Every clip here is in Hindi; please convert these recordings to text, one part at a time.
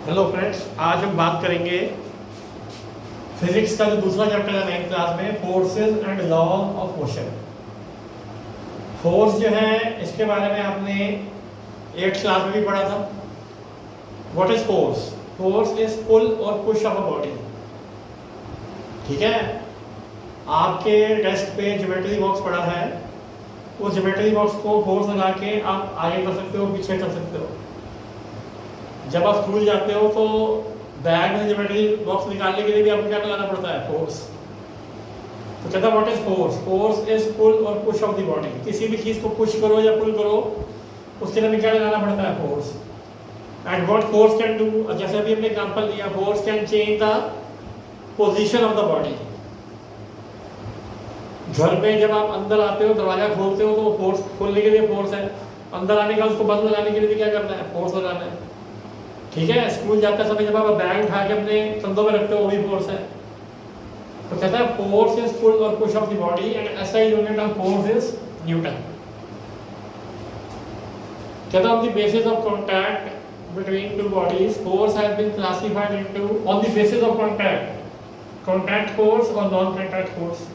हेलो फ्रेंड्स, आज हम बात करेंगे फिजिक्स का जो दूसरा चैप्टर है 9th क्लास में, forces and law of motion. Force जो है इसके बारे में आपने 8th क्लास में भी पढ़ा था। What is force? Force is pull और पुश ऑफ अ बॉडी। ठीक है, आपके डेस्क पे ज्योमेट्री बॉक्स पड़ा है, उस ज्योमेट्री बॉक्स को फोर्स लगा के आप आगे कर सकते हो, पीछे कर सकते हो। जब आप स्कूल जाते हो तो बैग में ज्योमेट्री बॉक्स निकालने के लिए भी आपको क्या लगाना पड़ता है? फोर्स। तो कहता है what is force? Force is pull और पुश ऑफ द बॉडी। किसी भी चीज को पुश करो या पुल करो, उसके लिए क्या लगाना पड़ता है? Force. And what force can do, जैसे अभी हमने एग्जांपल दिया, force can change the position of the body. घर में जब आप अंदर आते हो, दरवाजा खोलते हो, तो फोर्स खोलने के लिए फोर्स है। अंदर आने का, उसको बंद लगाने के लिए भी क्या करना है? फोर्स लगाना है। ठीक है, स्कूल जाते समय जब आप बैग उठा के अपने कंधों में रखते हो, वो भी फोर्स है। तो कहता है फोर्स इज पुल और push of the body and SI unit of force is newton. कहता है on the basis of contact between two bodies, force has been classified into, on the basis of contact force और नॉन कांटेक्ट फोर्स।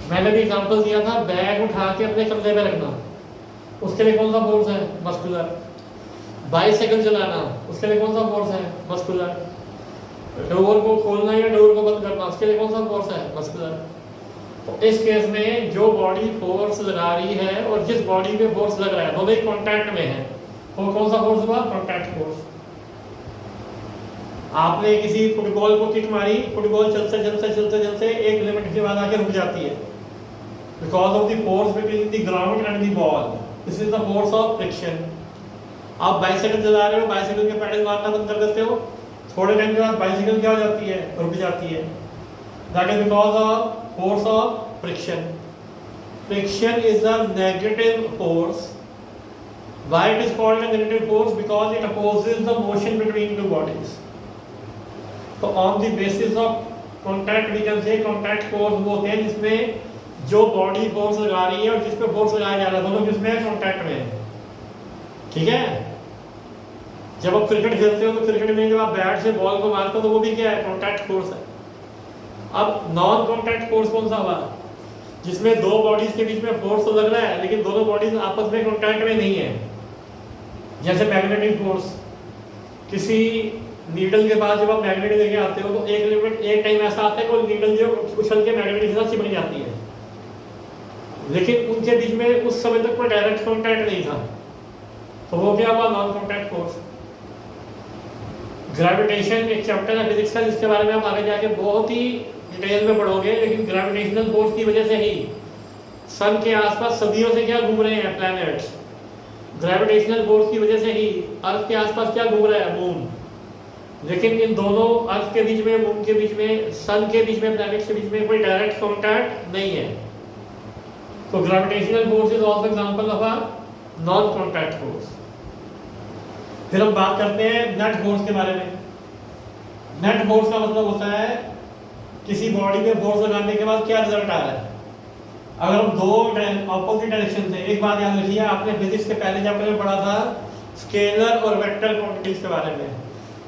मैंने भी एग्जांपल दिया था, बैग उठा के अपने कंधे पे रखना, उसके लिए कौन सा फोर्स है? मस्कुलर। बाइसाइकिल चलाना, उसके लिए कौन सा फोर्स है? मस्कुलर। डोर को खोलना या डोर को बंद करना, उसके लिए कौन सा फोर्स है? मस्कुलर। तो इस केस में जो बॉडी फोर्स लगा रही है और जिस बॉडी पे फोर्स लग रहा है, दोनों ही कांटेक्ट में है, वो कौन सा फोर्स हुआ? Contact force. आपने किसी फुटबॉल को किक मारी, फुटबॉल चलते चलते चलते चलते एक लिमिट के बाद आके रुक जाती है, because of the force between the ground and the ball. This is the force of friction. आप बाइसाइकिल चला रहे हो, बाइसाइकिल के पैडल मारना बंद कर देते हो, थोड़े टाइम के बाद बाइसाइकिल क्या हो जाती है? रुक जाती है। That is because of force of friction. Friction is a negative force. Why it is called a negative force? Because it opposes the motion between two bodies. तो on the basis of contact we can say contact force वो होते हैं जिसमें जो बॉडी फोर्स लगा रही है और जिस पे फोर्स लगाया जा रहा है, दोनों किसमें है? कॉन्टैक्ट में है। ठीक है, जब आप क्रिकेट खेलते हो तो क्रिकेट में जब आप बैट से बॉल को मारते हो तो वो भी क्या है? कॉन्टैक्ट फोर्स है। अब नॉन कॉन्टैक्ट फोर्स कौन सा हुआ? जिसमें दो बॉडीज के बीच में फोर्स तो लग रहा है, लेकिन दोनों बॉडीज आपस में कॉन्टैक्ट में नहीं है। जैसे मैग्नेटिक फोर्स, किसी नीडल के पास जब आप मैग्नेट लेके आते हो तो एक टाइम ऐसा आता है कि नीडल जो उछल के मैग्नेट के साथ चिपक जाती है, लेकिन उनके बीच में उस समय तक कोई डायरेक्ट कॉन्टैक्ट नहीं था, तो वो क्या हुआ? Non contact force. ग्रेविटेशन एक चैप्टर है फिजिक्स का, जिसके बारे में आप आगे जाके बहुत ही डिटेल में पढ़ोगे, लेकिन ग्रेविटेशनल फोर्स की वजह से ही सन के आसपास सदियों से क्या घूम रहे हैं? प्लैनेट्स। ग्रेविटेशनल फोर्स की वजह से ही अर्थ के आसपास क्या घूम रहा है? मून। लेकिन इन दोनों अर्थ के बीच में, मून के बीच में, सन के बीच में, प्लैनेट्स के बीच में कोई डायरेक्ट कॉन्टैक्ट नहीं है। तो gravitational force is also example of a non contact force. फिर हम बात करते हैं नेट फोर्स के बारे में। नेट फोर्स का मतलब होता है किसी बॉडी पे फोर्स लगाने के बाद क्या रिजल्ट आ रहा है। अगर हम दो ऑपोजिट डायरेक्शन से, एक बात याद रखिए, आपने फिजिक्स के पहले चैप्टर में पढ़ा था स्केलर और वेक्टर क्वांटिटीज के बारे में।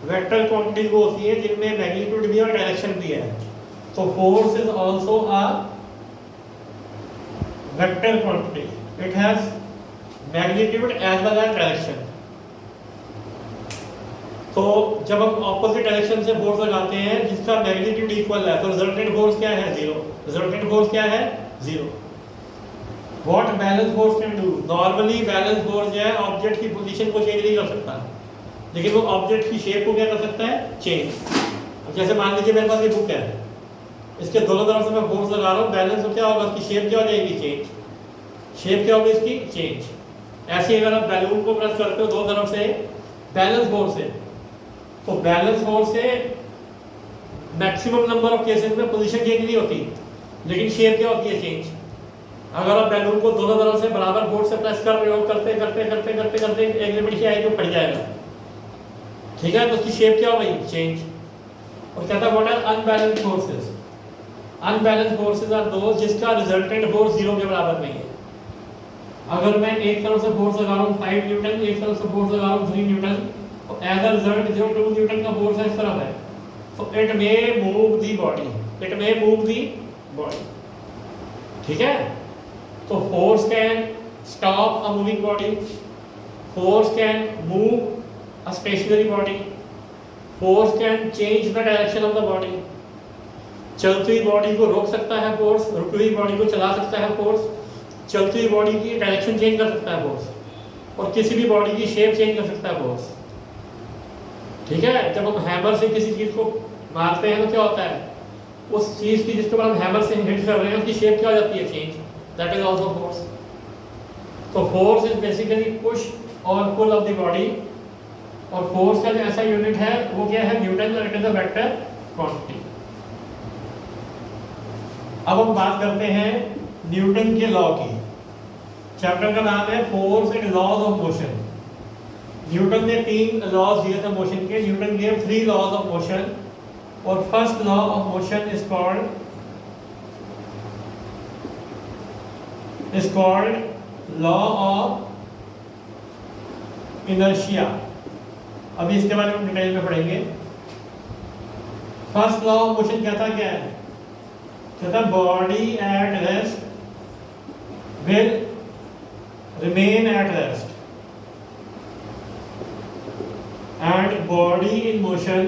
वेक्टर क्वांटिटीज वो होती है जिनमें मैग्नीट्यूड भी और डायरेक्शन भी है। तो force is also a vector quantity, it has magnitude as well as direction. तो जब हम ऑपोजिट डायरेक्शन से फोर्स लगाते हैं जिसका मैग्नीट्यूड इक्वल है, तो रिजल्टेंट फोर्स क्या है? जीरो। रिजल्टेंट फोर्स क्या है? Zero. What balance force can do? Normally balance force जो है ऑब्जेक्ट की पोजीशन को चेंज नहीं कर सकता, लेकिन वो ऑब्जेक्ट की शेप को क्या कर सकता है? चेंज। अब जैसे मान लीजिए मेरे पास ये बुक है, इसके दोनों तरफ से मैं फोर्स लगा रहा हूँ, बैलेंस तो क्या होगा? इसकी शेप क्या हो जाएगी? चेंज। शेप क्या होगी इसकी? चेंज। ऐसे अगर आप बैलून को प्रेस करते हो दो तरफ से बैलेंस फोर्स से, तो बैलेंस फोर्स से मैक्सिमम नंबर ऑफ केसेस में पोजीशन चेंज नहीं होती, लेकिन शेप क्या होती है? चेंज। अगर आप बैलून को दोनों तरफ से बराबर फोर्स से प्रेस कर रहे हो, करते करते करते करते करते एक लिमिट की आएगी, फट जाएगा। ठीक है, तो उसकी शेप क्या हो गई? चेंज। और कहता है what are unbalanced forces? Unbalanced forces are those जिसका रिजल्टेंट फोर्स जीरो के बराबर नहीं है। अगर मैं एक तरफ से फोर्स लगा रहा हूँ 5 न्यूटन, एक तरफ से फोर्स लगा रहा हूँ 3 न्यूटन, तो एज अ रिजल्ट जो 2 न्यूटन का फोर्स है इस तरफ है, तो it may move the body, it may move the body. ठीक है, तो force can stop a moving body, force can move a stationary body, force can change the direction of the body. चलती हुई बॉडी को रोक सकता है फोर्स, रुकी हुई बॉडी को चला सकता है फोर्स, चलती हुई बॉडी की डायरेक्शन चेंज कर सकता है फोर्स, और किसी भी बॉडी की शेप चेंज कर सकता है फोर्स। ठीक है, जब हम हैमर से किसी चीज को मारते हैं तो क्या होता है, उस चीज की जिसके ऊपर हम हैमर से हिट कर रहे हैं उसकी शेप क्या हो जाती है, change, that is also force. तो फोर्स इज बेसिकली पुश और पुल ऑफ द बॉडी, और फोर्स का जो ऐसा यूनिट है वो क्या है, न्यूटन, और it is a vector quantity. अब हम बात करते हैं न्यूटन के लॉ की। चैप्टर का नाम है force and laws of motion. Newton ने 3 लॉज दिए थे मोशन के। Newton gave 3 laws of motion, और first law of motion is called law of inertia. अभी इसके बारे में डिटेल में पढ़ेंगे। फर्स्ट लॉ ऑफ मोशन कहता क्या है, कहता body at rest will remain at rest and body in motion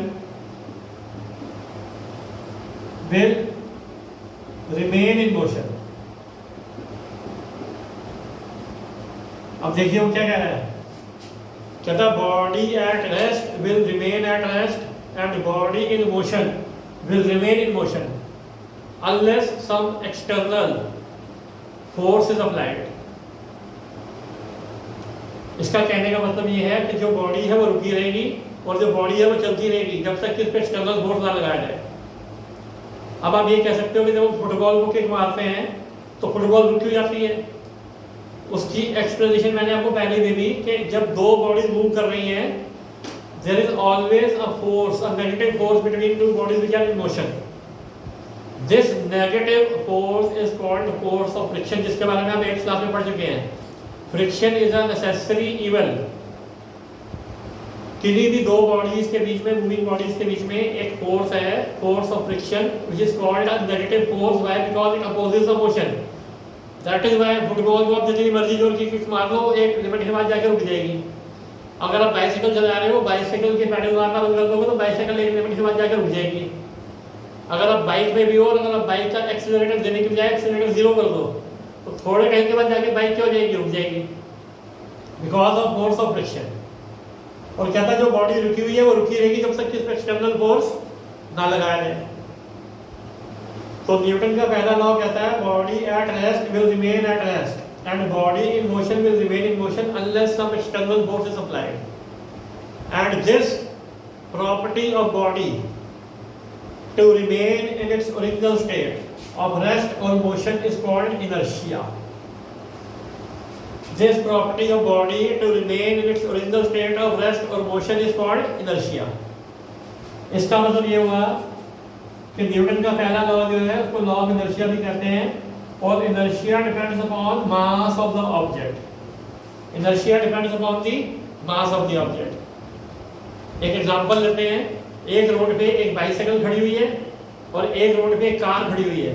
will remain in motion। अब देखिए वो क्या कह रहा है, कहता body at rest will remain at rest and body in motion will remain in motion unless some external force is applied। इसका कहने का मतलब ये है कि जो बॉडी है वो रुकी रहेगी और जो बॉडी है वो चलती रहेगी जब तक कि इस पर एक्सटर्नल फोर्स ना लगाया जाए। अब आप ये कह सकते हो कि जब हम फुटबॉल को किक मारते हैं तो फुटबॉल रुकी हो जाती है। उसकी एक्सप्लेनेशन मैंने आपको पहले दे दी कि जब दो बॉडीज मूव कर रही हैं, there is always a force, a negative force between two bodies which are in motion. This negative force is called force of friction, जिसके बारे में आप 8th क्लास में पढ़ चुके हैं। Friction is a necessary evil. किन्हीं भी दो बॉडीज के बीच में, मूविंग बॉडीज के बीच में एक फोर्स है, force of friction, which is called a negative force. Why? Because it opposes the motion. That is why football को आप जितनी मर्जी जोर की किक मार लो, एक लिमिट के बाद जाकर रुक जाएगी। अगर आप बाइसिकल चला रहे हो, बाइसिकल के पैडल मारना बंद कर दोगे तो बाइसिकल एक लिमिट के बाद जाकर रुक जाएगी। अगर आप बाइक पे भी हो और अगर आप बाइक का एक्सीलरेटर देने के बजाय एक्सीलरेटर 0 कर दो तो थोड़े टाइम के बाद जाके बाइक क्या हो जाएगी, रुक जाएगी, because of force of friction. और कहता है जो बॉडी रुकी हुई है वो रुकी रहेगी जब तक कि इस पर एक्सटर्नल फोर्स ना लगाया जाए। तो न्यूटन का पहला लॉ कहता है body at rest will remain at rest and body in motion will remain in motion unless some external force is applied. And this property of body to remain in its original state of rest or motion is called inertia। This property of body to remain in its original state of rest or motion is called inertia। इसका मतलब ये हुआ कि न्यूटन का पहला लॉ जो है उसको लॉ ऑफ इनर्शिया भी कहते हैं, और inertia depends upon mass of the object. Inertia depends upon the mass of the object. एक एग्जांपल लेते हैं। एक रोड पे एक बाइसाइकिल खड़ी हुई है और एक रोड पे एक कार खड़ी हुई है,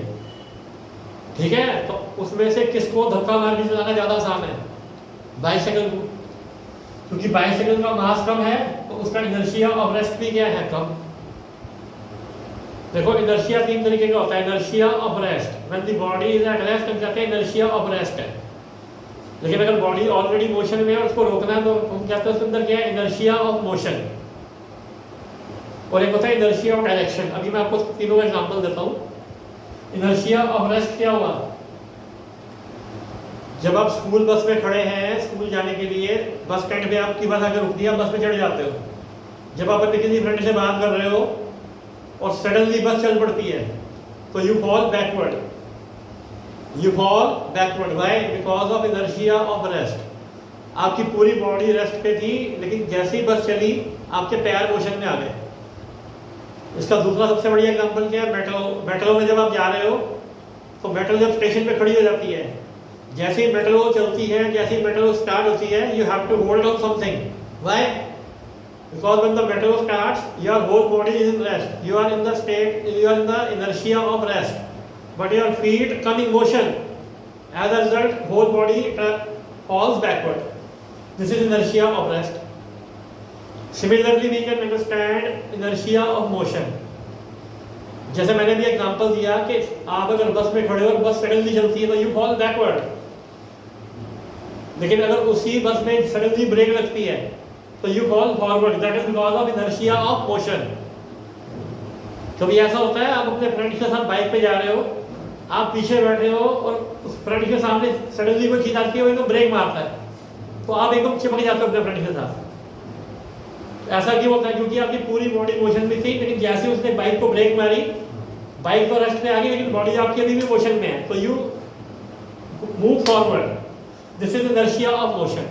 ठीक है, तो उसमें से किसको धक्का मार के चलाना ज्यादा आसान है? बाइसाइकिल को, क्योंकि बाइसाइकिल का मास कम है तो उसका इनर्शिया ऑफ रेस्ट भी क्या है, कम। देखो इनर्शिया 3 तरीके का होता है। Inertia of rest, when the body is at rest हम कहते हैं इनर्शिया ऑफ रेस्ट है। लेकिन अगर बॉडी ऑलरेडी मोशन में है और उसको रोकना है तो हम कहते हैं उसके अंदर क्या है, इनर्शिया ऑफ मोशन। और एक होता है इनर्शिया ऑफ डायरेक्शन। अभी मैं आपको तीनों का एग्जांपल देता हूँ। इनर्शिया ऑफ रेस्ट क्या हुआ, जब आप स्कूल बस में खड़े हैं स्कूल जाने के लिए, बस स्टैंड पे आपकी बस आकर रुकती है, आप बस में चढ़ जाते हो। जब आप अपने किसी फ्रेंड से बात कर रहे हो और सडनली बस चल पड़ती है तो you fall backward, you fall backward. Why? Because of inertia of rest. आपकी पूरी बॉडी रेस्ट पे थी, लेकिन जैसे ही बस चली आपके पैर मोशन में आ गए। इसका दूसरा सबसे बढ़िया एग्जांपल क्या है, मेट्रो। मेट्रो में जब आप जा रहे हो तो मेट्रो जब स्टेशन पे खड़ी हो जाती है, जैसे ही मेट्रो चलती है, जैसे ही मेट्रो स्टार्ट होती है, you have to hold on something. Why? Because when the metro starts, your whole body is in rest. You are in the state, you are in the inertia of rest. But your feet come in motion. As a result, whole body falls backward. This is inertia of rest. Similarly, we can understand inertia of motion. जैसे मैंने भी एग्जांपल दिया कि आप अगर बस में खड़े हो और बस सडनली चलती है तो यू फॉल बैकवर्ड, लेकिन अगर उसी बस में सडनली ब्रेक लगती है तो you fall forward. That is because of inertia of motion. कभी ऐसा होता है आप अपने फ्रेंड के साथ बाइक पे जा रहे हो, आप पीछे बैठे हो और उस फ्रेंड के सामने सडनली कोई चीज आती है, वो एकदम ब्रेक मारता है तो आप एकदम चिपक जाते हो अपने फ्रेंड के साथ. ऐसा क्यों होता है? क्योंकि आपकी पूरी बॉडी मोशन में थी, लेकिन जैसे उसने बाइक को ब्रेक मारी, बाइक तो रेस्ट पे आ गई लेकिन बॉडी आपकी अभी भी मोशन में है, तो you move forward. This is inertia of motion.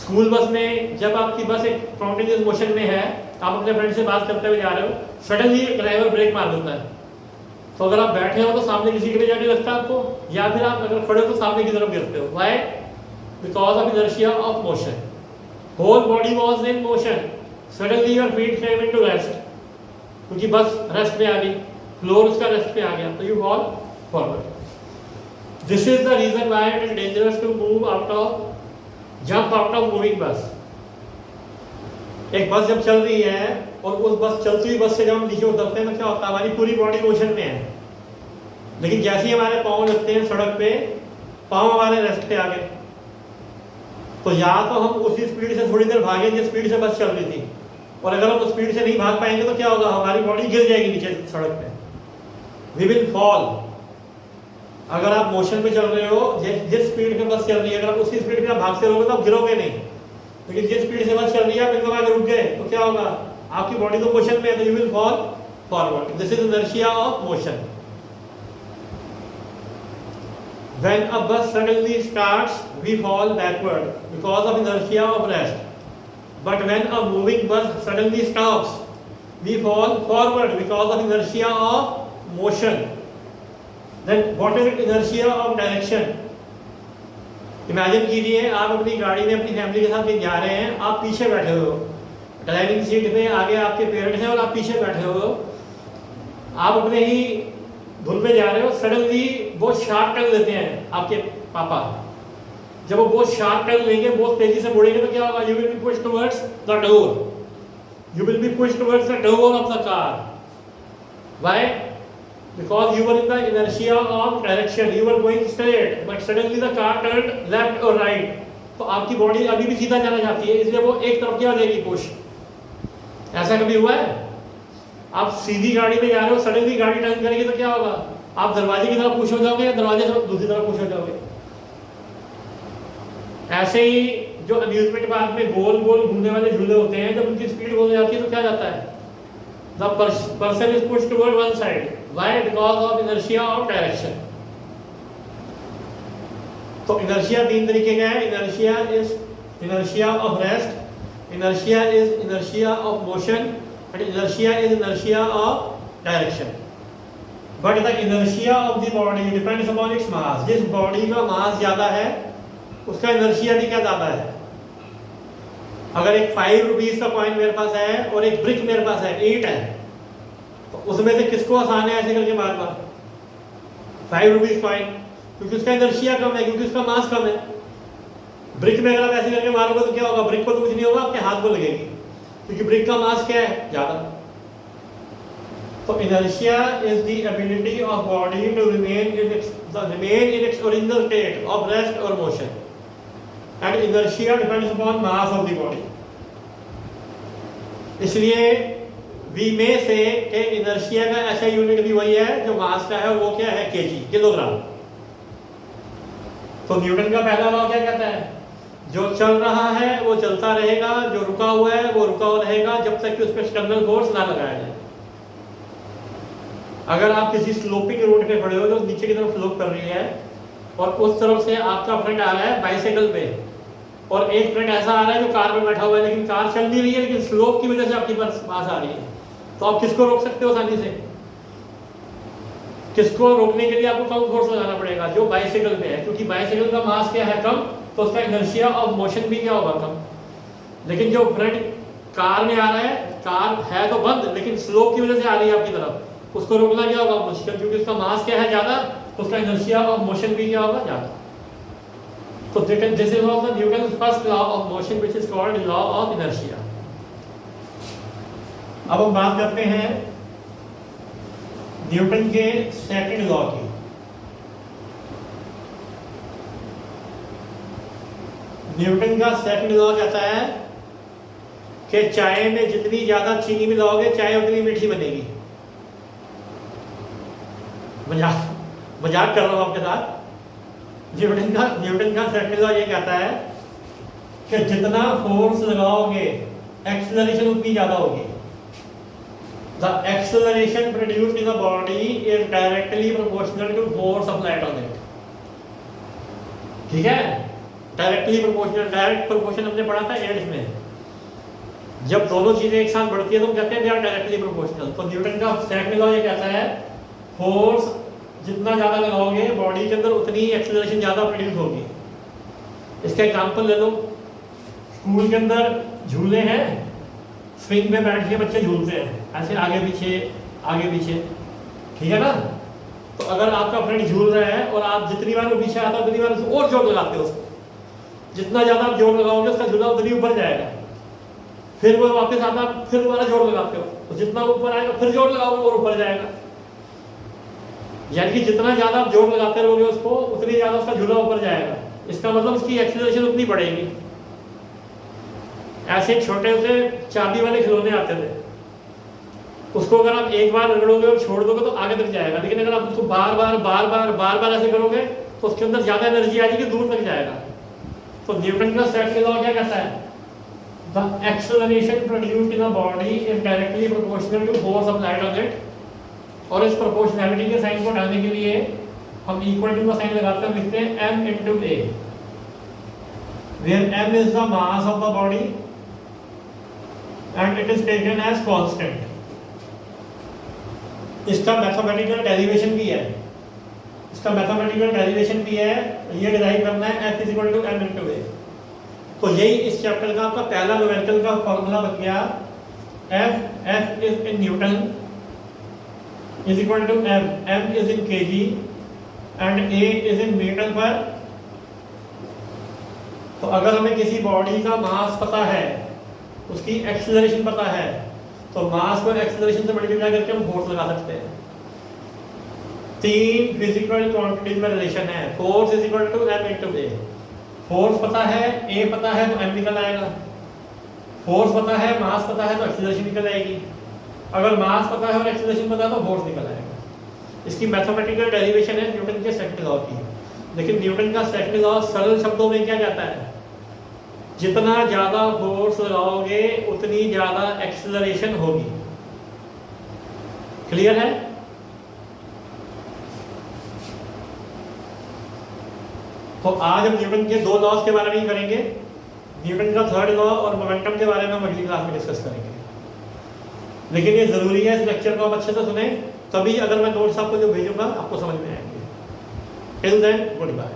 School bus में जब आपकी बस एक कॉन्टिन्यूअस मोशन में है, आप अपने फ्रेंड से बात करते हुए जा रहे हो, सडनली ड्राइवर ब्रेक मार देता है, तो अगर आप बैठे हो तो सामने की सीट पे जाके लगता है आपको, या फिर आप अगर खड़े हो तो सामने की तरफ गिरते हो. Why? Because of inertia of motion. Whole body was in motion, suddenly your feet came into rest, क्योंकि बस रेस्ट पे आ गई, फ्लोर उसका रेस्ट पे आ गया, तो you fall forward. This is the reason why it is dangerous to move out of jump out of moving bus. एक बस जब चल रही है और उस बस चलती हुई बस से जब हम नीचे उतरते हैं तो क्या होता है? हमारी पूरी बॉडी मोशन में है, लेकिन जैसे ही हमारे पाँव लगते हैं सड़क पे, पाँव हमारे रेस्ट पे आ गए. तो या तो हम उसी स्पीड से थोड़ी देर भागें जिस स्पीड से बस चल रही थी, और अगर हम उस स्पीड से नहीं भाग पाएंगे तो क्या होगा? हमारी बॉडी गिर जाएगी नीचे सड़क पे. We will fall. अगर आप मोशन में चल रहे हो, जिस स्पीड में बस चल रही है, अगर आप उसी स्पीड में आप भागते रहोगे तो आप गिरोगे नहीं, लेकिन जिस स्पीड से बस चल रही है आप एकदम आगे रुक गए तो क्या होगा? आपकी बॉडी तो मोशन में है, तो you will fall forward. This is inertia of motion. When a bus suddenly starts, we fall backward because of inertia of rest. But when a moving bus suddenly stops, we fall forward because of inertia of motion. Then what is inertia of direction? Imagine कीजिए आप अपनी गाड़ी में अपनी फैमिली के साथ कहीं जा रहे हैं, आप पीछे बैठे हुए हो, ड्राइविंग सीट पे आगे आपके पेरेंट्स हैं और आप पीछे बैठे हुए हो, आप अपने ही धुन में जा रहे हो, सडनली बहुत शार्प टर्न लेते हैं आपके पापा. जब वो बहुत शार्प टर्न लेंगे, बहुत तेजी से मुड़ेंगे तो क्या होगा? You will be pushed towards the door. You will be pushed towards the door of the car. Why? Because you were in the inertia of direction. You were going straight but suddenly the car turned left और राइट, तो आपकी बॉडी अभी भी सीधा जाना चाहती है, इसलिए वो एक तरफ क्या हो जाएगी? पुश. ऐसा कभी हुआ है? आप सीधी गाड़ी में जा रहे हो, सडनली गाड़ी टर्न करेगी तो क्या होगा? आप दरवाजे की तरफ पुश हो जाओगे या दरवाजे से दूसरी तरफ पुश हो जाओगे. ऐसे ही जो अम्यूजमेंट पार्क में गोल गोल घूमने वाले झूले होते हैं, जब उनकी स्पीड हो जाती है तो क्या जाता है? The person is pushed toward one side. Why? Because of inertia of direction. तो इनर्शिया तीन तरीके का है. Inertia is inertia of rest, inertia is inertia of motion, and inertia is inertia of direction. But the inertia of the body depends upon its mass. जिस बॉडी का मास ज्यादा है उसका inertia भी क्या ज्यादा है. अगर एक 5 रुपीज का कॉइन मेरे पास है और एक ब्रिक मेरे पास है, 8 है, तो उसमें से किसको आसान है ऐसे करके मारना? 5 रुपीज कॉइन, क्योंकि उसका inertia कम है, क्योंकि उसका मास कम है. ब्रिक में अगर आप ऐसे करके मारोगे तो क्या होगा? ब्रिक को तो कुछ नहीं होगा, आपके हाथ को लगेगी, क्योंकि ब्रिक का मास क्या है? ज्यादा. तो inertia is the ability of body to remain in its original state of rest और motion, and inertia depends upon mass of the body. इसलिए वी में से कि इनर्शिया का ऐसा यूनिट भी वही है जो मास का है, वो क्या है? KG, kilogram. तो न्यूटन का पहला लॉ क्या कहता है? जो चल रहा है वो चलता रहेगा, जो रुका हुआ है वो रुका हुआ रहेगा, जब तक कि उस पर एक्सटर्नल फोर्स ना लगाया जाए. अगर आप किसी स्लोपिंग रोड पे खड़े हो जो नीचे की तरफ स्लोप कर रही है, और उस तरफ से आपका फ्रेंड आ रहा है बाइसाइकिल पे, और एक फ्रेंड ऐसा आ रहा है जो कार में बैठा हुआ है, लेकिन कार चल नहीं रही है, लेकिन स्लोप की वजह से आपके पास आ रही है, तो आप किसको रोक सकते हो आसानी से? किसको रोकने के लिए आपको कम फोर्स लगाना पड़ेगा? जो बाइसाइकिल पे है, क्योंकि बाइसाइकिल का मास क्या है? कम, तो उसका इनर्शिया ऑफ मोशन भी क्या होगा? कम. लेकिन जो फ्रंट कार में आ रहा है, कार है तो बंद लेकिन स्लोप की वजह से आ रही है आपकी तरफ, उसको रोकना क्या होगा? मुश्किल, क्योंकि उसका मास क्या है ज़्यादा, उसका इनर्शिया ऑफ मोशन भी क्या होगा? ज़्यादा। तो this is of the Newton first law of motion which is called law of inertia. अब हम बात करते हैं न्यूटन के सेकंड लॉ की। न्यूटन का सेकंड लॉ कहता है कि चाय में जितनी ज्यादा चीनी मिलाओगे चाय उतनी मीठी बनेगी। मजाक कर रहा हूं आपके साथ। न्यूटन का सेकंड लॉ ये कहता है कि जितना फोर्स लगाओगे एक्सेलरेशन उतनी ज्यादा होगी। The acceleration produced in the body is directly proportional to force applied on it. ठीक है, डायरेक्टली प्रोपोर्शनल, डायरेक्ट प्रोपोर्शन हमने पढ़ा था 8th में। जब दोनों चीजें एक साथ बढ़ती है तो हम कहते हैं दे आर डायरेक्टली प्रोपोर्शनल। तो न्यूटन का सेकंड लॉ ये कहता है फोर्स जितना ज्यादा लगाओगे बॉडी के अंदर उतनी एक्सेलरेशन ज्यादा प्रोड्यूस होगी। इसका एग्जांपल ले लो, स्कूल के अंदर झूले हैं, स्विंग में बैठ के बच्चे झूलते हैं ऐसे आगे पीछे, ठीक है ना। तो अगर आपका फ्रेंड झूल रहा है और आप जितनी बार वो पीछे आता है उतनी बार और जोर लगाते हो उसको, जितना ज्यादा आप जोर लगाओगे उसका झूला उतनी ऊपर जाएगा। फिर वो वापस आता, फिर दोबारा जोर लगाते हो, तो जितना ऊपर आएगा फिर जोर लगाओगे और ऊपर जाएगा। यानी कि जितना ज्यादा आप जोर लगाते रहोगे उसको उतनी ज्यादा उसका झूला ऊपर जाएगा। इसका मतलब उसकी एक्सीलरेशन उतनी बढ़ेगी। ऐसे छोटे से चाबी वाले खिलौने आते थे, उसको अगर आप एक बार रगड़ोगे और छोड़ दोगे तो आगे तक जाएगा, लेकिन अगर आप उसको बार बार ऐसे करोगे तो उसके अंदर ज्यादा एनर्जी आएगी, दूर तक जाएगा। तो न्यूटन का सेकंड लॉ क्या कहता है? The acceleration produced in a body is directly proportional to force applied on it. और इस प्रोपोर्शनैलिटी के साइन को हटाने के लिए हम इक्वल टू का साइन लगाते हैं, लिखते हैं m into a, where m is the mass of the body and it is taken as constant। इसका मैथमेटिकल डेरिवेशन भी है, ये डिराइव करना है f is equal to m into a। तो यही इस चैप्टर का आपका पहला न्यूमेरिकल का फॉर्मूला बन गया, f is in newton is equal to m is in kg and a is in metre पर। तो अगर हमें किसी बॉडी का मास पता है, उसकी एक्सेलरेशन पता है, तो मास को एक्सेलरेशन से मल्टीप्लाई करके हम फोर्स लगा सकते हैं। 3 फिजिकल क्वांटिटीज में रिलेशन है, force is equal to m into a। Force पता है, a पता है तो m निकल आएगा। फोर्स पता है, मास पता है तो एक्सेलरेशन निकल आएगी। अगर मास पता है और एक्सेलरेशन पता है तो फोर्स निकल आएगा। इसकी मैथमेटिकल डेरिवेशन है न्यूटन के सेकंड लॉ की। लेकिन न्यूटन का सेकंड लॉ सरल शब्दों में क्या कहता है? जितना ज्यादा फोर्स लगाओगे उतनी ज्यादा एक्सेलरेशन होगी। क्लियर है? तो आज हम न्यूटन के 2 लॉज के बारे में ही करेंगे। न्यूटन का थर्ड लॉ और मोमेंटम के बारे में हम अगली क्लास में डिस्कस करेंगे। लेकिन ये जरूरी है इस लेक्चर को आप अच्छे से सुने, तभी अगर मैं नोट्स आपको जो भेजूंगा आपको समझ में आएंगे। Till then good bye.